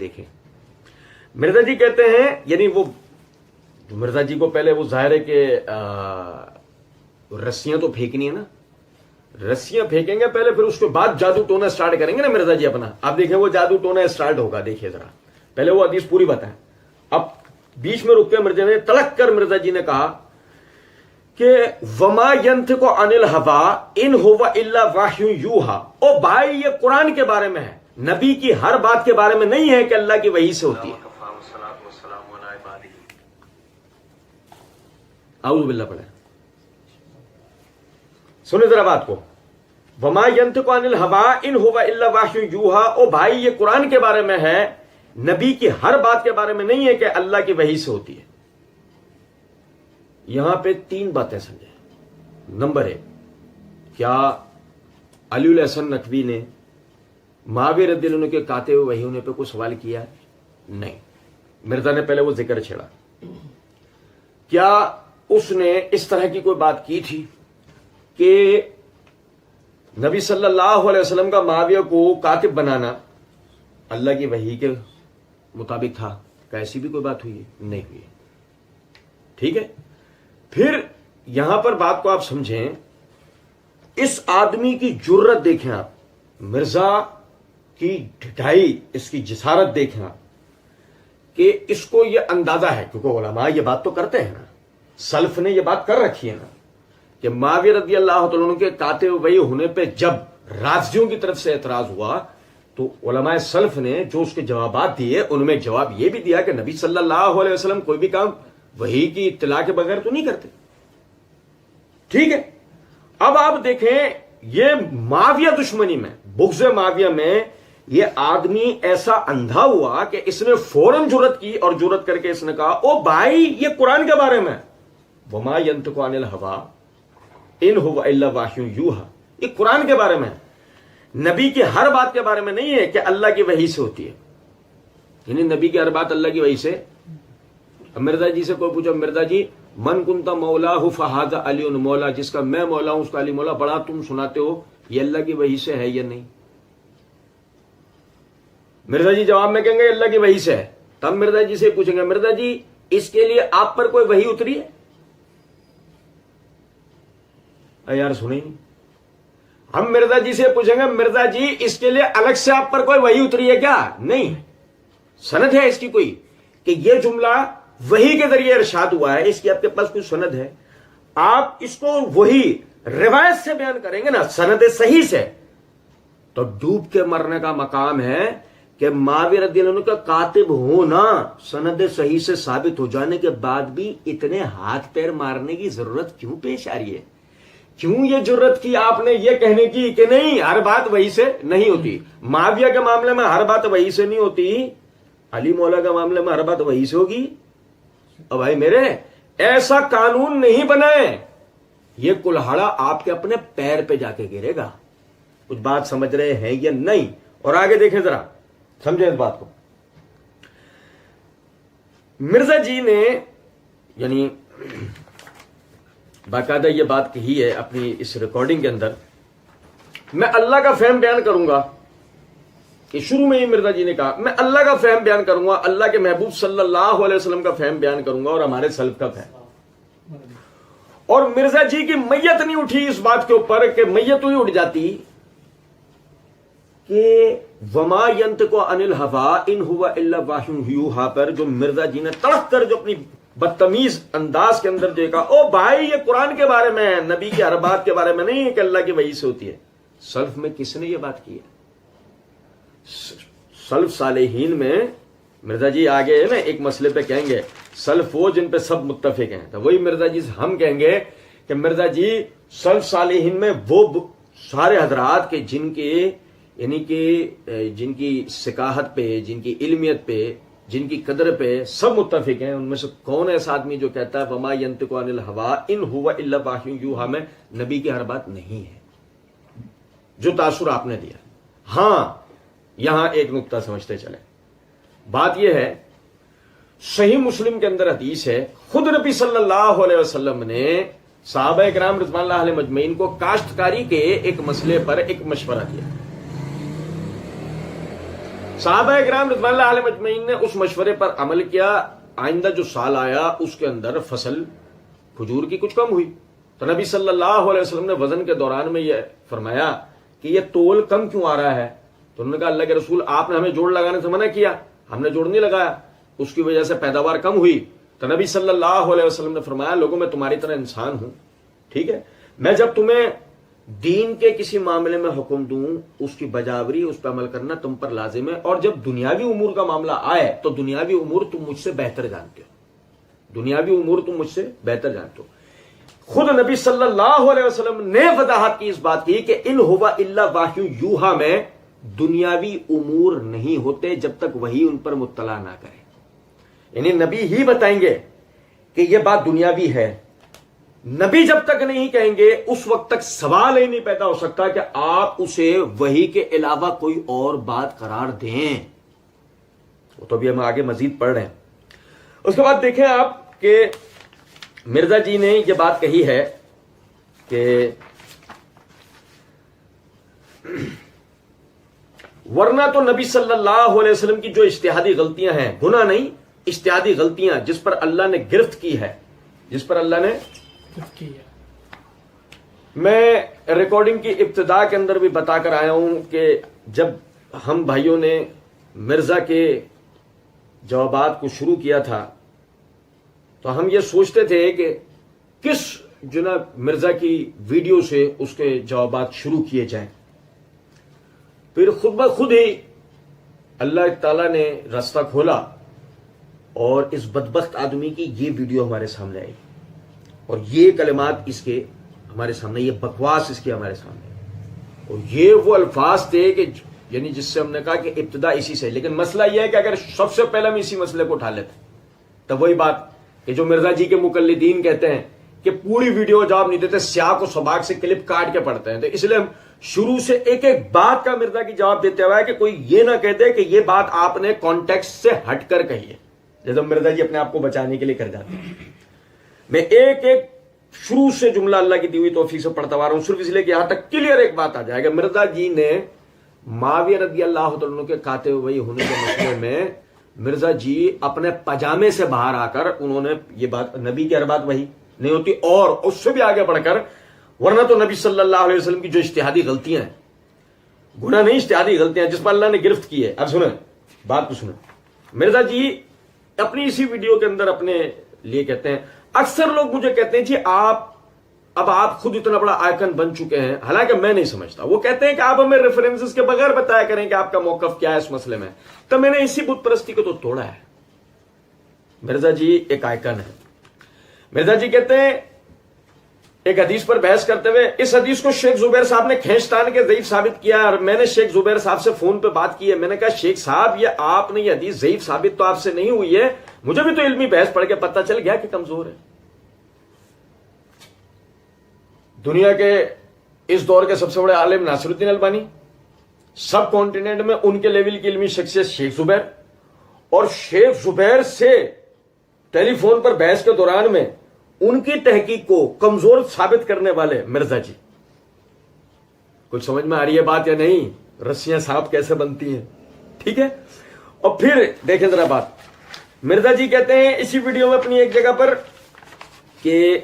دیکھیں مرزا جی کہتے ہیں، یعنی وہ مرزا جی کو پہلے وہ ظاہر ہے کہ رسیاں تو پھینکنی ہے نا، رسیاں پھینکیں گے پہلے، پھر اس کے بعد جادو ٹونا سٹارٹ کریں گے نا مرزا جی اپنا. آپ دیکھیں وہ جادو ٹونا سٹارٹ ہوگا، دیکھیے ذرا پہلے وہ حدیث پوری بتائیں. اب بیچ میں رک کے مرزا نے تڑک کر مرزا جی نے کہا کہ وما ينطق عن الهوى ان هو الا وحی یوحى. او بھائی یہ قرآن کے بارے میں ہے، نبی کی ہر بات کے بارے میں نہیں ہے کہ اللہ کی وحی سے ہوتی ہے. اعوذ باللہ پڑھیں، سنیں ذرا بات کو. وما ينطق عن الهوى ان هو الا وحی یوحى. او بھائی یہ قرآن کے بارے میں ہے، نبی کی ہر بات کے بارے میں نہیں ہے کہ اللہ کی وحی سے ہوتی ہے. یہاں پہ تین باتیں سمجھیں. نمبر ایک، کیا علی الحسن نقوی نے معاویہ رضی اللہ عنہ کے کاتے ہوئے وحی ہونے پہ کوئی سوال کیا؟ نہیں. مرزا نے پہلے وہ ذکر چھیڑا. کیا اس نے اس طرح کی کوئی بات کی تھی کہ نبی صلی اللہ علیہ وسلم کا معاویہ کو کاتب بنانا اللہ کی وحی کے مطابق تھا؟ کہ ایسی بھی کوئی بات ہوئی ہے؟ نہیں ہوئی. ٹھیک ہے. پھر یہاں پر بات کو آپ سمجھیں، اس آدمی کی جرت دیکھیں آپ، مرزا کی ڈھٹائی، اس کی جسارت دیکھیں آپ کہ اس کو یہ اندازہ ہے، کیونکہ علماء یہ بات تو کرتے ہیں نا، سلف نے یہ بات کر رکھی ہے نا کہ معاویہ رضی اللہ تعالیٰ عنہ کے کاتب وحی ہونے پہ جب رافضیوں کی طرف سے اعتراض ہوا تو علماء سلف نے جو اس کے جوابات دیے ان میں جواب یہ بھی دیا کہ نبی صلی اللہ علیہ وسلم کوئی بھی کام وحی کی اطلاع کے بغیر تو نہیں کرتے. ٹھیک ہے. اب آپ دیکھیں یہ معاویہ دشمنی میں، بغض معاویہ میں یہ آدمی ایسا اندھا ہوا کہ اس نے فوراً جرت کی اور جرت کر کے اس نے کہا او بھائی یہ قرآن کے بارے میں، وما ينطق عن الهوى ان هو الا وحی یوحى. یہ قرآن کے بارے میں، نبی کی ہر بات کے بارے میں نہیں ہے کہ اللہ کی وحی سے ہوتی ہے. یعنی نبی کی ہر بات اللہ کی وحی سے. اب مرزا جی سے کوئی پوچھو، مرزا جی من کنتا مولا فہذا علی مولا، جس کا میں مولا ہوں اس کا علی مولا، بڑا تم سناتے ہو، یہ اللہ کی وحی سے ہے یا نہیں؟ مرزا جی جواب میں کہیں گے اللہ کی وحی سے ہے. تب مرزا جی سے پوچھیں گے مرزا جی اس کے لیے آپ پر کوئی وحی اتری ہے؟ یار سنیں نہیں. ہم مرزا جی سے پوچھیں گے مرزا جی اس کے لیے الگ سے آپ پر کوئی وحی اتری ہے کیا؟ نہیں. سند ہے اس کی کوئی کہ یہ جملہ وحی کے ذریعے ارشاد ہوا ہے، اس کی آپ کے پاس کوئی سند ہے؟ آپ اس کو وہی روایت سے بیان کریں گے نا، سند صحیح سے، تو ڈوب کے مرنے کا مقام ہے کہ معاویہ رضی اللہ عنہ کا کاتب ہونا سند صحیح سے ثابت ہو جانے کے بعد بھی اتنے ہاتھ پیر مارنے کی ضرورت کیوں پیش آ رہی ہے؟ کیوں یہ جرت کی آپ نے یہ کہنے کی کہ نہیں ہر بات وحی سے نہیں ہوتی؟ معاویہ کے معاملے میں ہر بات وحی سے نہیں ہوتی، علی مولا کے معاملے میں ہر بات وحی سے ہوگی. اور بھائی میرے ایسا قانون نہیں بنائے، یہ کلہاڑا آپ کے اپنے پیر پہ جا کے گرے گا. کچھ بات سمجھ رہے ہیں یا نہیں؟ اور آگے دیکھیں ذرا، سمجھیں اس بات کو. مرزا جی نے یعنی باقاعدہ یہ بات کہی ہے اپنی اس ریکارڈنگ کے اندر، میں اللہ کا فہم بیان کروں گا، کہ شروع میں ہی مرزا جی نے کہا میں اللہ کا فہم بیان کروں گا، اللہ کے محبوب صلی اللہ علیہ وسلم کا فہم بیان کروں گا اور ہمارے سلف کا فہم. اور مرزا جی کی میت نہیں اٹھی اس بات کے اوپر کہ میت ہی اٹھ جاتی کہ وما ينطق عن الهوى ان هو الا وحی یوحى پر جو مرزا جی نے تڑپ کر جو اپنی بدتمیز انداز کے اندر جو کہا او بھائی یہ قرآن کے بارے میں ہے، نبی کی ہر بات کے بارے میں نہیں ہے کہ اللہ کی وحی سے ہوتی ہے. سلف میں کس نے یہ بات کی ہے؟ سلف صالحین میں مرزا جی آگے ہے نا ایک مسئلے پہ کہیں گے سلف وہ جن پہ سب متفق ہیں، تو وہی مرزا جی سے ہم کہیں گے کہ مرزا جی سلف صالحین میں وہ سارے حضرات کے جن کے یعنی کہ جن کی ثقافت پہ، جن کی علمیت پہ، جن کی قدر پہ سب متفق ہیں، ان میں سے کون ایسا آدمی جو کہتا ہے وما ينطق عن الهوى ان هو الا وحی یوحى میں نبی کی ہر بات نہیں ہے، جو تاثر آپ نے دیا. ہاں یہاں ایک نقطہ سمجھتے چلیں. بات یہ ہے صحیح مسلم کے اندر حدیث ہے، خود نبی صلی اللہ علیہ وسلم نے صحابہ کرام رضوان اللہ علیہ مجمعین کو کاشتکاری کے ایک مسئلے پر ایک مشورہ دیا. صحابہ کرام رضوان اللہ علیہم اجمعین نے اس مشورے پر عمل کیا. آئندہ جو سال آیا اس کے اندر فصل کھجور کی کچھ کم ہوئی تو نبی صلی اللہ علیہ وسلم نے وزن کے دوران میں یہ فرمایا کہ یہ تول کم کیوں آ رہا ہے؟ تو انہوں نے کہا اللہ کے رسول آپ نے ہمیں جوڑ لگانے سے منع کیا, ہم نے جوڑ نہیں لگایا, اس کی وجہ سے پیداوار کم ہوئی. تو نبی صلی اللہ علیہ وسلم نے فرمایا لوگوں میں تمہاری طرح انسان ہوں, ٹھیک ہے, میں جب تمہیں دین کے کسی معاملے میں حکم دوں اس کی بجاوری اس پہ عمل کرنا تم پر لازم ہے, اور جب دنیاوی امور کا معاملہ آئے تو دنیاوی امور تم مجھ سے بہتر جانتے ہو, دنیاوی امور تم مجھ سے بہتر جانتے ہو. خود نبی صلی اللہ علیہ وسلم نے وضاحت کی اس بات کی کہ ان ہوا الا واحی یوحا میں دنیاوی امور نہیں ہوتے جب تک وہی ان پر مطلع نہ کرے. یعنی نبی ہی بتائیں گے کہ یہ بات دنیاوی ہے, نبی جب تک نہیں کہیں گے اس وقت تک سوال ہی نہیں پیدا ہو سکتا کہ آپ اسے وحی کے علاوہ کوئی اور بات قرار دیں. وہ تو بھی ہم آگے مزید پڑھ رہے ہیں. اس کے بعد دیکھیں آپ کہ مرزا جی نے یہ بات کہی ہے کہ ورنہ تو نبی صلی اللہ علیہ وسلم کی جو اجتہادی غلطیاں ہیں, گناہ نہیں اجتہادی غلطیاں جس پر اللہ نے گرفت کی ہے, جس پر اللہ نے میں ریکارڈنگ کی ابتدا کے اندر بھی بتا کر آیا ہوں کہ جب ہم بھائیوں نے مرزا کے جوابات کو شروع کیا تھا تو ہم یہ سوچتے تھے کہ کس جناب مرزا کی ویڈیو سے اس کے جوابات شروع کیے جائیں. پھر خود بخود ہی اللہ تعالیٰ نے راستہ کھولا اور اس بدبخت آدمی کی یہ ویڈیو ہمارے سامنے آئی اور یہ کلمات اس کے ہمارے سامنے, یہ بکواس اس کے ہمارے سامنے, اور یہ وہ الفاظ تھے کہ یعنی جس سے ہم نے کہا کہ ابتدا اسی سے. لیکن مسئلہ یہ ہے کہ اگر سب سے پہلے ہم اسی مسئلے کو اٹھا لیتے تو وہی بات کہ جو مرزا جی کے مقلدین کہتے ہیں کہ پوری ویڈیو جواب نہیں دیتے, سیاق و سباق سے کلپ کاٹ کے پڑھتے ہیں. تو اس لیے ہم شروع سے ایک ایک بات کا مرزا کی جواب دیتے ہوا ہے کہ کوئی یہ نہ کہہ دے کہ یہ بات آپ نے کانٹیکسٹ سے ہٹ کر کہی ہے, جیسے مرزا جی اپنے آپ کو بچانے کے لیے کر جاتے ہیں. میں ایک ایک شروع سے جملہ اللہ کی دی ہوئی توفیق سے پڑھتا آ رہا ہوں, صرف اس لیے کہ یہاں تک کلیئر ایک بات آ جائے کہ مرزا جی نے معاویہ رضی اللہ تعالیٰ کے کاتے ہوئے ہونے کے مسئلے میں مرزا جی اپنے پاجامے سے باہر آ کر انہوں نے یہ بات, نبی کی ہر بات وہی نہیں ہوتی, اور اس سے بھی آگے بڑھ کر ورنہ تو نبی صلی اللہ علیہ وسلم کی جو اجتہادی غلطیاں ہیں, گناہ نہیں اجتہادی غلطیاں جس پر اللہ نے گرفت کی ہے. اب سنیں بات کو سنیں. مرزا جی اپنی اسی ویڈیو کے اندر اپنے لیے کہتے ہیں, اکثر لوگ مجھے کہتے ہیں جی آپ خود اتنا بڑا آئیکن بن چکے ہیں, حالانکہ میں نہیں سمجھتا. وہ کہتے ہیں کہ آپ ہمیں ریفرنسز کے بغیر بتایا کریں کہ آپ کا موقف کیا ہے اس مسئلے میں. تو میں نے اسی بت پرستی کو تو توڑا ہے. مرزا جی ایک آئیکن ہے. مرزا جی کہتے ہیں ایک حدیث پر بحث کرتے ہوئے, اس حدیث کو شیخ زبیر صاحب نے کھینچتان کے ضعیف ثابت کیا, اور میں نے شیخ زبیر صاحب سے فون پہ بات کی ہے. میں نے کہا شیخ صاحب یہ آپ نے یہ حدیث ضعیف ثابت تو آپ سے نہیں ہوئی ہے, مجھے بھی تو علمی بحث پڑھ کے پتہ چل گیا کہ کمزور ہے. دنیا کے اس دور کے سب سے بڑے عالم ناصر الدین البانی, سب کانٹیننٹ میں ان کے لیول کی علمی شخصیت شیخ زبیر, اور شیخ زبیر سے ٹیلی فون پر بحث کے دوران میں ان کی تحقیق کو کمزور ثابت کرنے والے مرزا جی. کچھ سمجھ میں آ رہی ہے بات یا نہیں؟ رسیاں صاف کیسے بنتی ہیں, ٹھیک ہے. اور پھر دیکھیں ذرا بات, مرزا جی کہتے ہیں اسی ویڈیو میں اپنی ایک جگہ پر کہ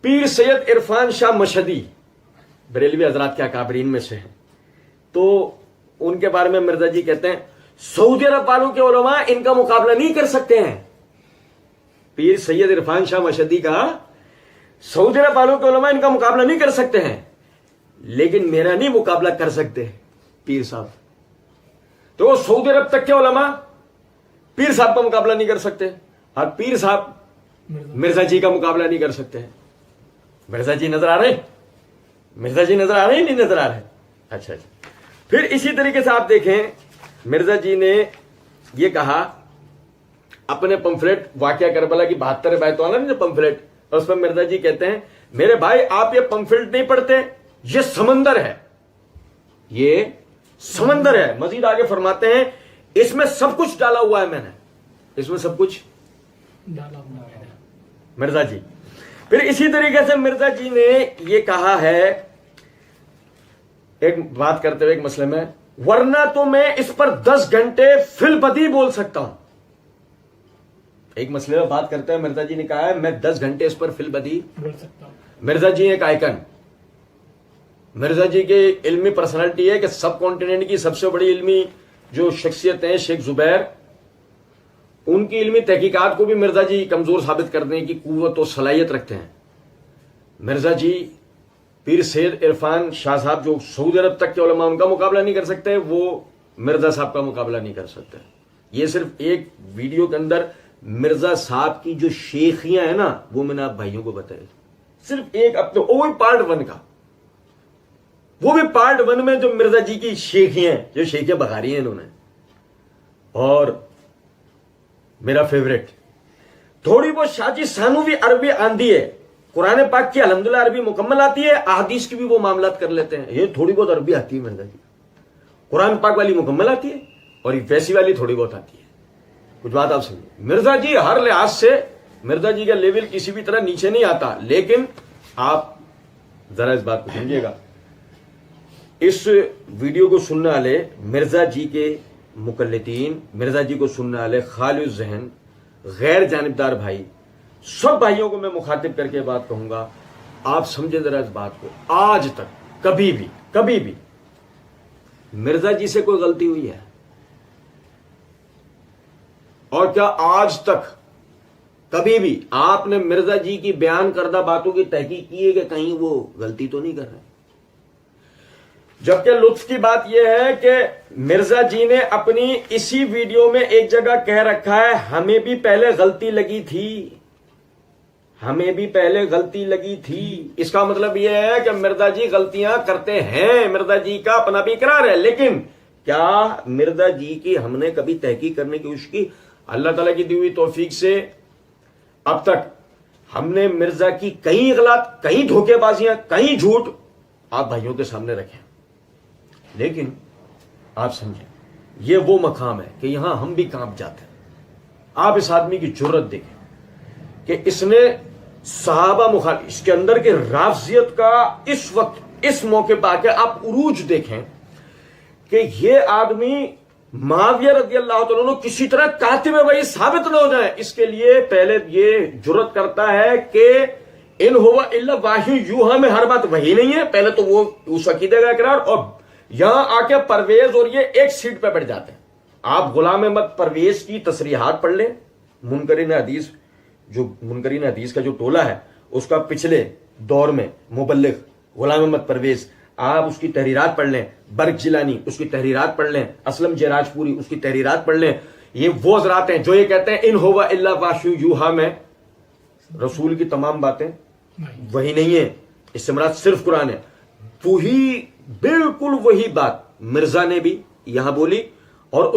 پیر سید عرفان شاہ مشہدی بریلوی حضرات کے اکابرین میں سے ہیں, تو ان کے بارے میں مرزا جی کہتے ہیں سعودی عرب والوں کے علماء ان کا مقابلہ نہیں کر سکتے ہیں. پیر سید عرفان شاہ مشہدی کا سعودی عرب والوں کے علماء ان کا مقابلہ نہیں کر سکتے ہیں, لیکن میرا نہیں مقابلہ کر سکتے پیر صاحب. تو سعودی عرب تک کے علماء پیر صاحب کا مقابلہ نہیں کر سکتے, اور پیر صاحب مرزا جی کا مقابلہ نہیں کر سکتے ہیں. مرزا جی نظر آ رہے ہیں؟ مرزا جی نظر آ رہے ہیں نہیں نظر آ رہے ہیں؟ اچھا. پھر اسی طریقے سے آپ دیکھیں مرزا جی نے یہ کہا اپنے پمفلیٹ واقعہ کربلا کی 72 بیت والا نہیں جو پمفلیٹ, اور اس میں مرزا جی کہتے ہیں میرے بھائی آپ یہ پمفلیٹ نہیں پڑھتے, یہ سمندر ہے, یہ سمندر ہے. مزید آگے فرماتے ہیں اس میں سب کچھ ڈالا ہوا ہے میں نے, اس میں سب کچھ ڈالا ہوا ہے مرزا جی. پھر اسی طریقے سے مرزا جی نے یہ کہا ہے ایک بات کرتے ہوئے ایک مسئلے میں ورنہ تو میں اس پر 10 گھنٹے فی البدی بول سکتا ہوں. ایک مسئلے میں بات کرتے ہیں, مرزا جی نے کہا ہے میں 10 گھنٹے اس پر فی البدی بول سکتا ہوں. مرزا جی ایک آئیکن, مرزا جی کی علمی پرسنالٹی ہے کہ سب کانٹیننٹ کی سب سے بڑی علمی جو شخصیت ہیں شیخ زبیر, ان کی علمی تحقیقات کو بھی مرزا جی کمزور ثابت کرنے کی قوت و صلاحیت رکھتے ہیں. مرزا جی پیر سید عرفان شاہ صاحب جو سعودی عرب تک کے علماء ان کا مقابلہ نہیں کر سکتے, وہ مرزا صاحب کا مقابلہ نہیں کر سکتے. یہ صرف ایک ویڈیو کے اندر مرزا صاحب کی جو شیخیاں ہیں نا وہ میں نے آپ بھائیوں کو بتائی, صرف ایک اپنے وہی پارٹ 1 کا, وہ بھی پارٹ 1 میں جو مرزا جی کی شیخیاں ہیں, جو شیخیاں بخاری ہیں انہوں نے. اور میرا فیوریٹ تھوڑی بہت شاجی سانوی عربی آندھی ہے, قرآن پاک کی الحمدللہ عربی مکمل آتی ہے, احادیث کی بھی وہ معاملات کر لیتے ہیں. یہ تھوڑی بہت عربی آتی ہے مرزا جی, قرآن پاک والی مکمل آتی ہے اور یہ ویسی والی تھوڑی بہت آتی ہے. کچھ بات آپ سمجھیں, مرزا جی ہر لحاظ سے مرزا جی کا لیول کسی بھی طرح نیچے نہیں آتا. لیکن آپ ذرا اس بات کو سمجھیے گا, اس ویڈیو کو سننے والے مرزا جی کے مقلدین, مرزا جی کو سننے والے خالی الذہن غیر جانبدار بھائی, سب بھائیوں کو میں مخاطب کر کے بات کہوں گا, آپ سمجھیں ذرا اس بات کو. آج تک کبھی بھی مرزا جی سے کوئی غلطی ہوئی ہے؟ اور کیا آج تک کبھی بھی آپ نے مرزا جی کی بیان کردہ باتوں کی تحقیق کی ہے کہ کہیں وہ غلطی تو نہیں کر رہے؟ جبکہ لطف کی بات یہ ہے کہ مرزا جی نے اپنی اسی ویڈیو میں ایک جگہ کہہ رکھا ہے ہمیں بھی پہلے غلطی لگی تھی, ہمیں بھی پہلے غلطی لگی تھی. اس کا مطلب یہ ہے کہ مرزا جی غلطیاں کرتے ہیں, مرزا جی کا اپنا بھی اقرار ہے. لیکن کیا مرزا جی کی ہم نے کبھی تحقیق کرنے کی کوشش کی؟ اللہ تعالیٰ کی دی ہوئی توفیق سے اب تک ہم نے مرزا کی کئی غلط, کئی دھوکے بازیاں, کئی جھوٹ آپ بھائیوں کے سامنے رکھے. لیکن آپ سمجھیں یہ وہ مقام ہے کہ یہاں ہم بھی کانپ جاتے ہیں. آپ اس آدمی کی جرت دیکھیں کہ اس نے صحابہ مخالف, اس کے اندر کے رافضیت کا اس وقت اس موقع پہ آ کے آپ عروج دیکھیں کہ یہ آدمی معاویہ رضی اللہ تعالیٰ عنہ کسی طرح کاتب وحی ثابت نہ ہو جائے, اس کے لیے پہلے یہ جرت کرتا ہے کہ ان ہوا الا واحی یوحا میں ہر بات وہی نہیں ہے. پہلے تو وہ اس عقیدے کا اقرار, اور یہاں آ کے پرویز اور یہ ایک سیٹ پہ بیٹھ جاتے ہیں. آپ غلام احمد پرویز کی تصریحات پڑھ لیں, منکرین حدیث, جو منکرین حدیث کا جو ٹولہ ہے اس کا پچھلے دور میں مبلغ غلام احمد پرویز, آپ اس کی تحریرات پڑھ لیں. برق جیلانی اس کی تحریرات پڑھ لیں. اسلم جراج پوری اس کی تحریرات پڑھ لیں. یہ وہ حضرات ہیں جو یہ کہتے ہیں ان ہوا الا واحی یوحا میں رسول کی تمام باتیں وہی نہیں ہے, اس سے مراد صرف قرآن ہے. وہی بالکل وہی بات مرزا نے بھی یہاں بولی اور